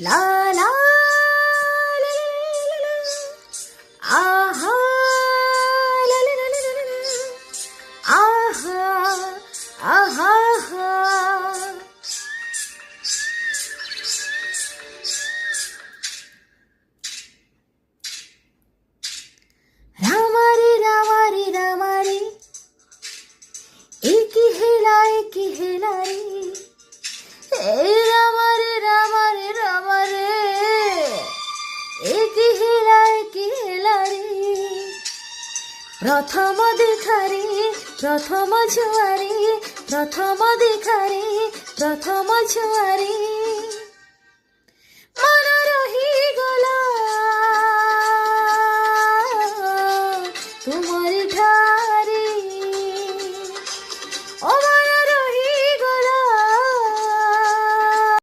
লা লা লা লা লা, আহা লা লা লা লা লা লা, আহা আহা আহা। রামারি রামারি রামারি, একি হেলা রে, এই রামারে রামারে রামারে, একি হেলা রে। প্রথম দেখারে প্রথম ছোঁয়ারে, প্রথম দেখারে প্রথম ছোঁয়ারে।